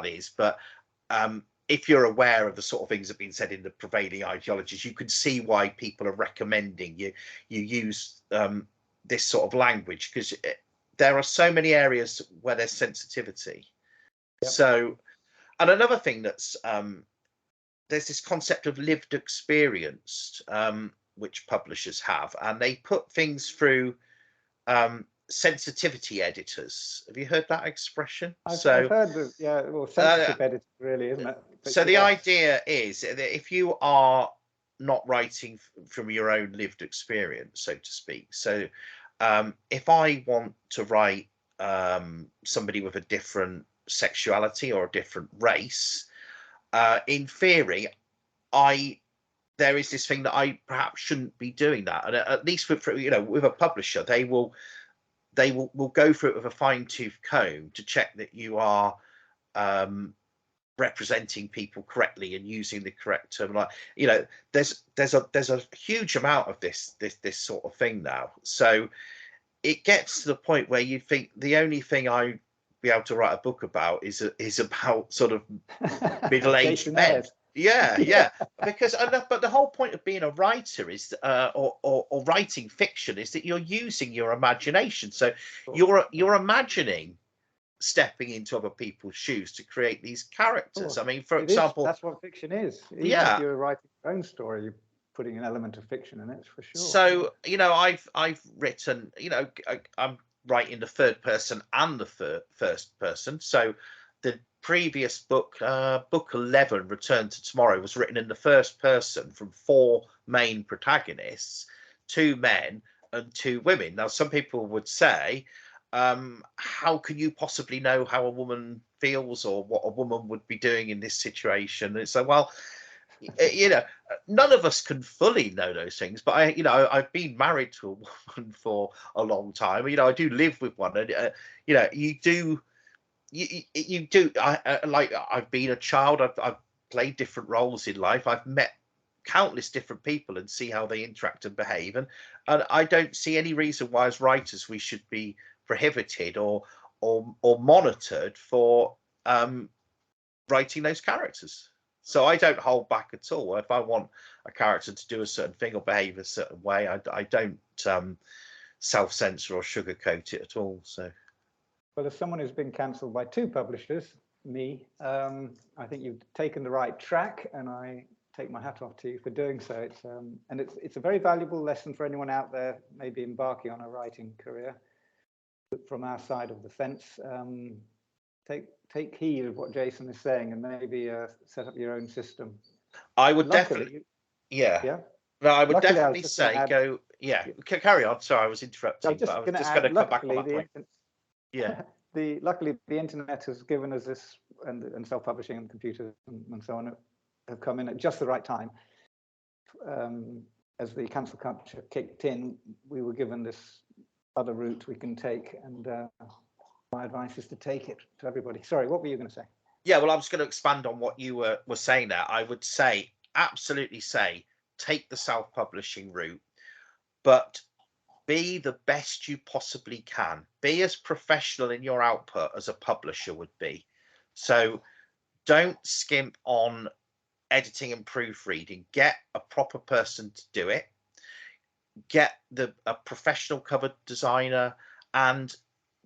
is. But if you're aware of the sort of things that have been said in the prevailing ideologies, you can see why people are recommending you use this sort of language, because there are so many areas where there's sensitivity. Yep. So, and another thing that's there's this concept of lived experience, which publishers have, and they put things through sensitivity editors. Have you heard that expression? I've heard that, yeah, well, sensitive editor, really, isn't it? But so the idea is that if you are not writing from your own lived experience, so to speak, so if I want to write somebody with a different sexuality or a different race, in theory, there is this thing that I perhaps shouldn't be doing that, and at least with a publisher, they will go through it with a fine-tooth comb to check that you are representing people correctly and using the correct terminology. There's a huge amount of this sort of thing now, so it gets to the point where you think the only thing I'd be able to write a book about is about sort of middle-aged men. Yeah. Because but the whole point of being a writer is or writing fiction is that you're using your imagination. So you're imagining stepping into other people's shoes to create these characters. I mean, for example, that's what fiction is. Even if you're writing your own story, you're putting an element of fiction in it, for sure. So I've written, I'm writing the third person and the first person. So the previous book, book 11, Return to Tomorrow, was written in the first person from 4 main protagonists, 2 men and 2 women. Now, some people would say how can you possibly know how a woman feels or what a woman would be doing in this situation? And so, well, none of us can fully know those things, but I've been married to a woman for a long time. I do live with one, and you do. You do. I've been a child. I've played different roles in life. I've met countless different people and see how they interact and behave. And I don't see any reason why, as writers, we should be prohibited or monitored for writing those characters. So I don't hold back at all. If I want a character to do a certain thing or behave a certain way, I don't self-censor or sugarcoat it at all. So. Well, as someone who's been cancelled by 2 publishers, me, I think you've taken the right track, and I take my hat off to you for doing so. It's a very valuable lesson for anyone out there maybe embarking on a writing career. From our side of the fence, take heed of what Jason is saying, and maybe set up your own system. I would definitely, yeah. No, I would definitely say go. Yeah, carry on. Sorry, I was interrupting, but I was just going to come back on that point. Yeah. Luckily, the internet has given us this, and self-publishing and computers and so on have come in at just the right time. As the cancel culture kicked in, we were given this other route we can take, and my advice is to take it to everybody. Sorry, what were you going to say? Yeah, well, I was going to expand on what you were saying there. I would say, absolutely say, take the self-publishing route, but be the best you possibly can. Be as professional in your output as a publisher would be. So don't skimp on editing and proofreading. Get a proper person to do it. Get a professional cover designer, and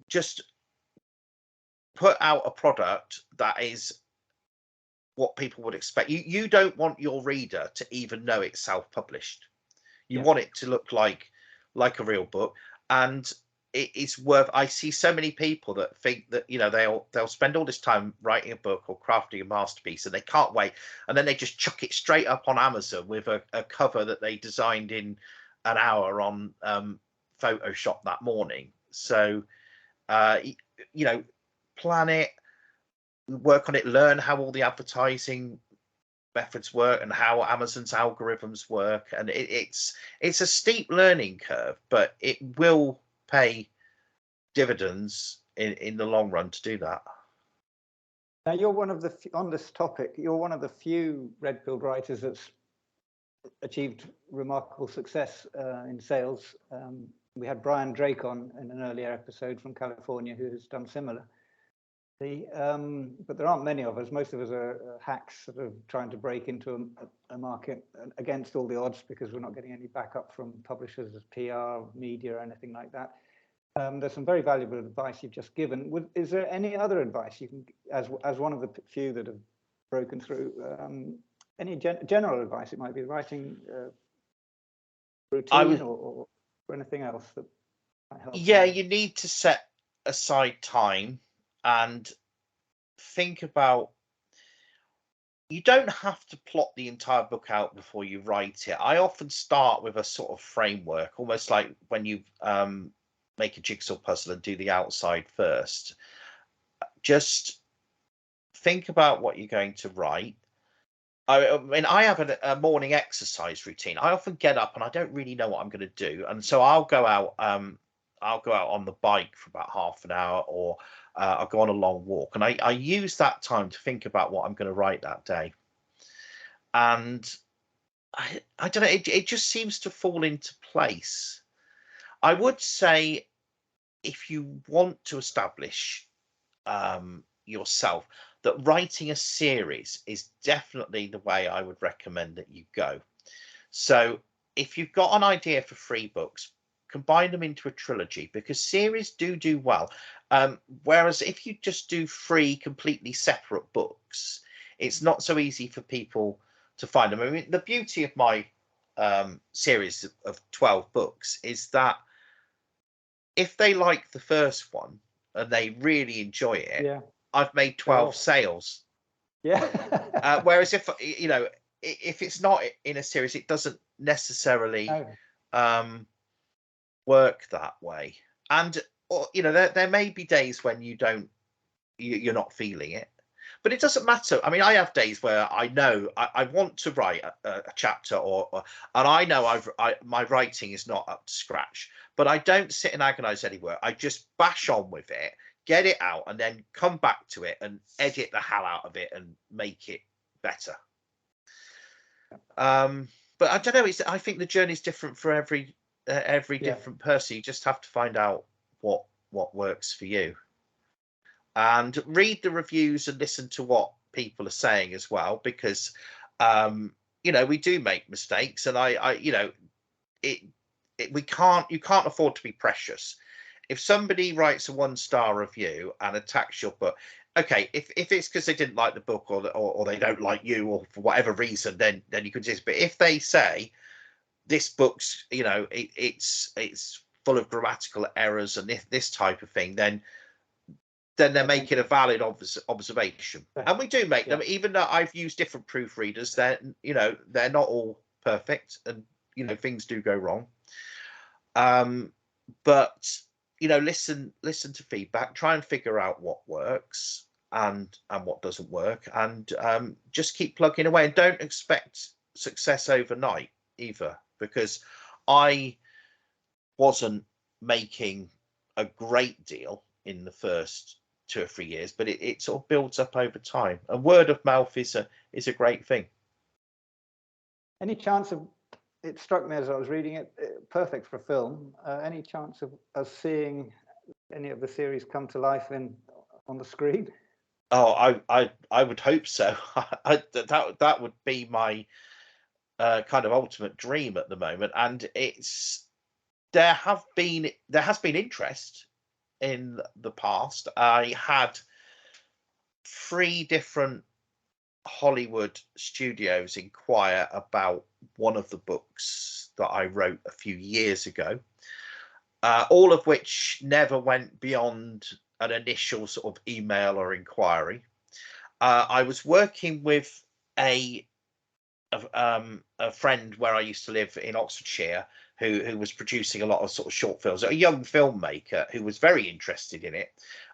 just put out a product that is what people would expect. You don't want your reader to even know it's self-published. You want it to look like a real book, and it's worth. I see so many people that think that they'll spend all this time writing a book or crafting a masterpiece, and they can't wait, and then they just chuck it straight up on Amazon with a cover that they designed in an hour on Photoshop that morning. So plan it, work on it, learn how all the advertising methods work and how Amazon's algorithms work, and it's a steep learning curve, but it will pay dividends in the long run to do that. Now, you're one of the, on this topic, you're one of the few red-pilled writers that's achieved remarkable success in sales. We had Brian Drake on in an earlier episode from California who has done similar. But there aren't many of us. Most of us are hacks sort of trying to break into a market against all the odds, because we're not getting any backup from publishers, PR, media, or anything like that. There's some very valuable advice you've just given. Is there any other advice you can, as one of the few that have broken through, any general advice? It might be writing routine or anything else that might help. Yeah, you need to set aside time and think about, you don't have to plot the entire book out before you write it. I often start with a sort of framework, almost like when you make a jigsaw puzzle and do the outside first. Just think about what you're going to write. I mean, I have a morning exercise routine. I often get up and I don't really know what I'm going to do, and so I'll go out on the bike for about half an hour, or I'll go on a long walk, and I use that time to think about what I'm going to write that day. And I don't know, it just seems to fall into place. I would say, if you want to establish yourself, that writing a series is definitely the way I would recommend that you go. So if you've got an idea for 3 books, combine them into a trilogy, because series do well. Whereas if you just do 3 completely separate books, it's not so easy for people to find them. I mean, the beauty of my series of 12 books is that if they like the first one and they really enjoy it, I've made 12 sales. Yeah. Whereas if it's not in a series, it doesn't necessarily work that way. And or there may be days when you're not feeling it, but it doesn't matter. I mean, I have days where I know I want to write a chapter, and I know my writing is not up to scratch, but I don't sit and agonize anywhere. I just bash on with it, get it out, and then come back to it and edit the hell out of it and make it better. But I don't know. I think the journey is different for every different person. You just have to find out what works for you, and read the reviews and listen to what people are saying as well, because we do make mistakes, and you can't afford to be precious. If somebody writes a 1-star review and attacks your book, okay, if it's because they didn't like the book, or they don't like you, or for whatever reason, then you could just. But if they say this book's, it's full of grammatical errors and this type of thing, then they're making a valid observation. And we do make them, even though I've used different proofreaders. They're not all perfect, and things do go wrong. But listen to feedback, try and figure out what works and what doesn't work, and just keep plugging away, and don't expect success overnight either, because I wasn't making a great deal in the first 2 or 3 years, but it sort of builds up over time, and word of mouth is a great thing. Any chance of, it struck me as I was reading it, perfect for film, any chance of us seeing any of the series come to life on the screen? Oh, I would hope so. That would be my kind of ultimate dream at the moment, and there has been interest in the past. I had 3 different Hollywood studios inquire about one of the books that I wrote a few years ago, all of which never went beyond an initial sort of email or inquiry. I was working with a friend where I used to live in Oxfordshire, who was producing a lot of sort of short films, a young filmmaker who was very interested in it,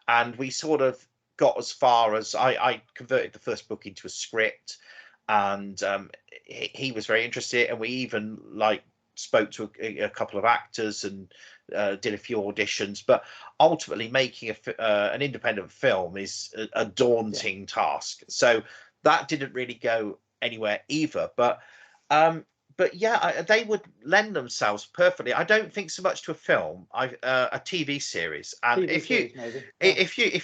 and we sort of got as far as I converted the first book into a script, and he was very interested, and we even spoke to a couple of actors and did a few auditions. But ultimately, making an independent film is a daunting task, so that didn't really go anywhere either. But yeah, they would lend themselves perfectly. I don't think so much to a film, a TV series. And if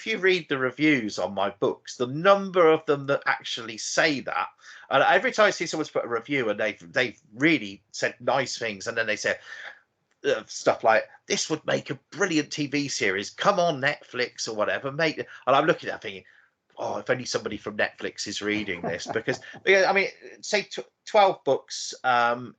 you read the reviews on my books, the number of them that actually say that, and every time I see someone's put a review and they've really said nice things, and then they say stuff like, this would make a brilliant TV series, come on Netflix or whatever, make it. And I'm looking at that thinking, oh, if only somebody from Netflix is reading this, because I mean, say 12 books,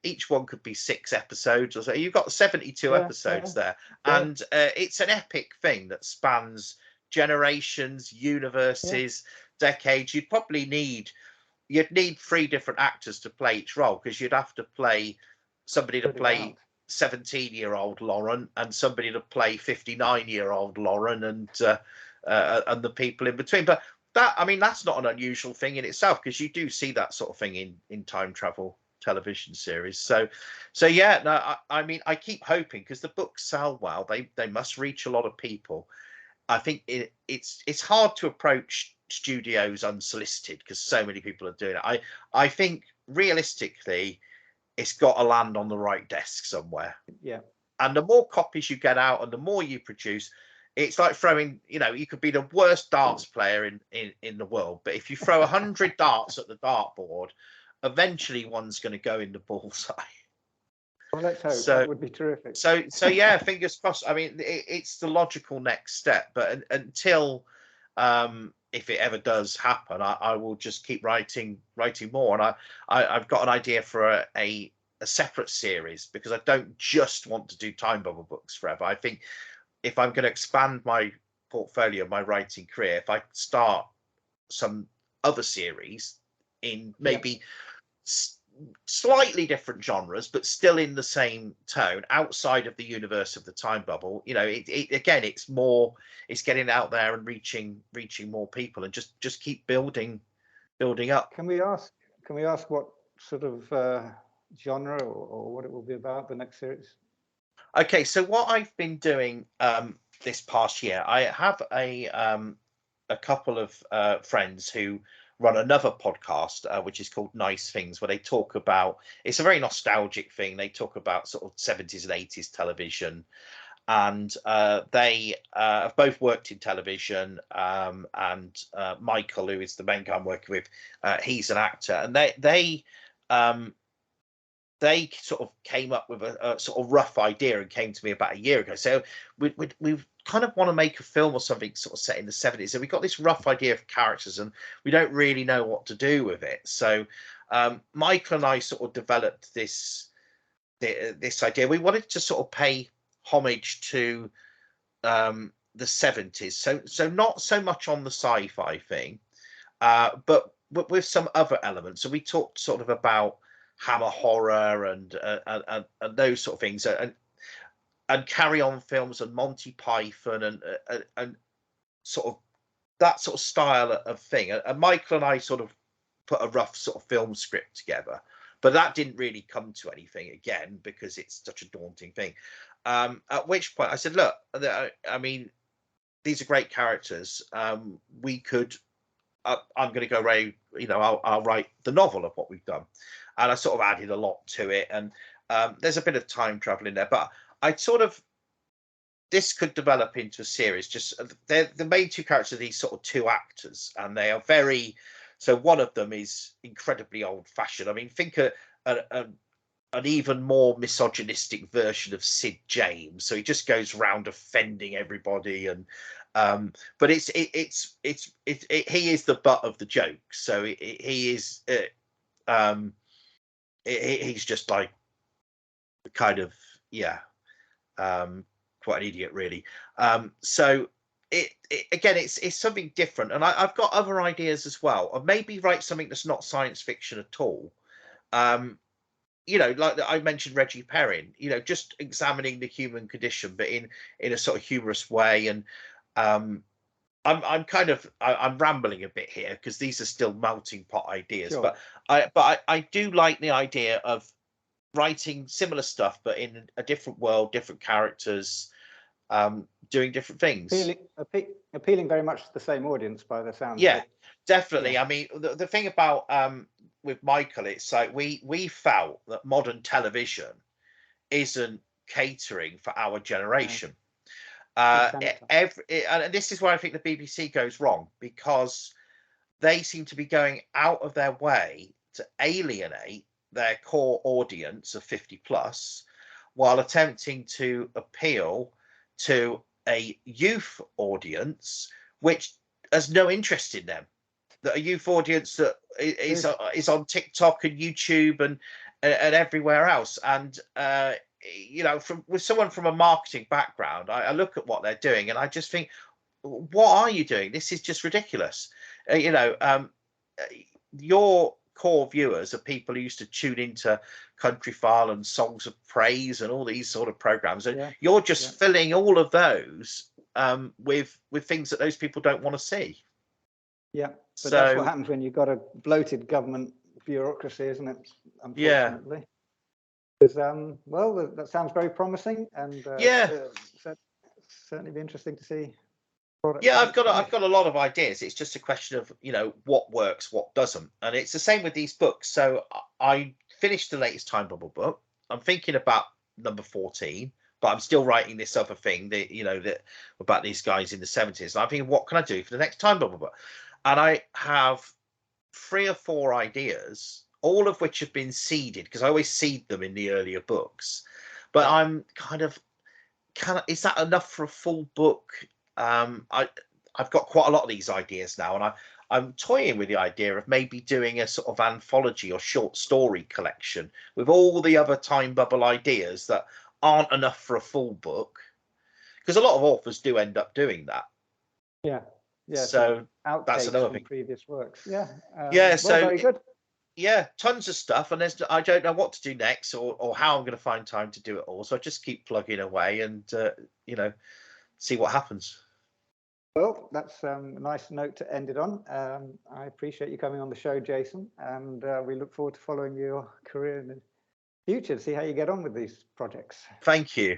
each one could be 6 episodes or so. You've got 72 episodes there, and it's an epic thing that spans generations, universes, decades. You'd need 3 different actors to play each role, because you'd have to play somebody to play 17-year-old Lauren, and somebody to play 59-year-old Lauren, and the people in between. But that's not an unusual thing in itself, because you do see that sort of thing in time travel television series. So yeah, no, I keep hoping, because the books sell well. They must reach a lot of people. I think it's hard to approach studios unsolicited, because so many people are doing it. I think realistically, it's got to land on the right desk somewhere. Yeah. And the more copies you get out and the more you produce, it's like throwing, you could be the worst darts player in the world, but if you throw 100 darts at the dartboard, eventually one's going to go in the bullseye. Well, let's hope. That would be terrific. So yeah, fingers crossed. I mean, it's the logical next step, but until if it ever does happen, I will just keep writing more. And I've got an idea for a separate series, because I don't just want to do time bubble books forever. I think if I'm going to expand my portfolio, my writing career, if I start some other series in maybe slightly different genres, but still in the same tone, outside of the universe of the time bubble. You know, again, it's getting out there and reaching more people, and just keep building up. Can we ask what sort of genre or what it will be about, the next series? Okay, so what I've been doing this past year, I have a couple of friends who run another podcast, which is called Nice Things, where they talk about, it's a very nostalgic thing. They talk about sort of 70s and 80s television. And they have both worked in television. And Michael, who is the main guy I'm working with, he's an actor. And they sort of came up with a sort of rough idea and came to me about a year ago. So we kind of want to make a film or something sort of set in the 70s. So we got this rough idea of characters and we don't really know what to do with it. So Michael and I sort of developed this idea. We wanted to sort of pay homage to the 70s. So not so much on the sci-fi thing, but with some other elements. So we talked sort of about Hammer horror and those sort of things, and Carry On films and Monty Python and sort of that sort of style of thing. And Michael and I sort of put a rough sort of film script together, but that didn't really come to anything, again, because it's such a daunting thing. At which point I said, look, I mean, these are great characters. We could, I'm going to go right, you know, I'll write the novel of what we've done. And I sort of added a lot to it. And there's a bit of time travel in there, but I sort of, this could develop into a series. Just they're the main two characters are these sort of two actors, and they are very, so one of them is incredibly old fashioned. I mean, think an even more misogynistic version of Sid James. So he just goes around offending everybody, and but he is the butt of the joke. So he is he's just like kind of, yeah, quite an idiot, really. So it again, it's something different, and I've got other ideas as well, or maybe write something that's not science fiction at all. You know, like I mentioned Reggie Perrin, you know, just examining the human condition, but in a sort of humorous way. And I'm kind of I'm rambling a bit here because these are still melting pot ideas. Sure. But I do like the idea of writing similar stuff, but in a different world, different characters, doing different things. Appealing very much to the same audience by the sound. Yeah, definitely. Yeah. I mean, the thing about with Michael, it's like we felt that modern television isn't catering for our generation. And this is where I think the BBC goes wrong, because they seem to be going out of their way to alienate their core audience of 50 plus, while attempting to appeal to a youth audience which has no interest in them. That a youth audience that is on TikTok and YouTube and everywhere else. And you know, with someone from a marketing background, I look at what they're doing and I just think, what are you doing? This is just ridiculous. You know, your core viewers are people who used to tune into Country File and Songs of Praise and all these sort of programs, and you're just filling all of those with things that those people don't want to see. Yeah, but that's what happens when you've got a bloated government bureaucracy, isn't it? Unfortunately. Yeah. Well, that sounds very promising, and certainly be interesting to see. Yeah, I've got a lot of ideas. It's just a question of, you know, what works, what doesn't, and it's the same with these books. So I finished the latest Time Bubble book. I'm thinking about number 14, but I'm still writing this other thing that, you know, that about these guys in the 70s. And I'm thinking, what can I do for the next Time Bubble book? And I have 3 or 4 ideas, all of which have been seeded, because I always seed them in the earlier books. But I'm kind of, is that enough for a full book? I've got quite a lot of these ideas now, and I'm toying with the idea of maybe doing a sort of anthology or short story collection with all the other Time Bubble ideas that aren't enough for a full book, because a lot of authors do end up doing that. Yeah. So that's another thing. Previous works. Yeah. So very good. yeah, tons of stuff, and I don't know what to do next, or how I'm going to find time to do it all. So I just keep plugging away and see what happens. Well, that's a nice note to end it on. I appreciate you coming on the show, Jason, and we look forward to following your career in the future to see how you get on with these projects. Thank you.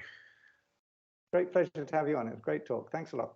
Great pleasure to have you on. It was a great talk. Thanks a lot.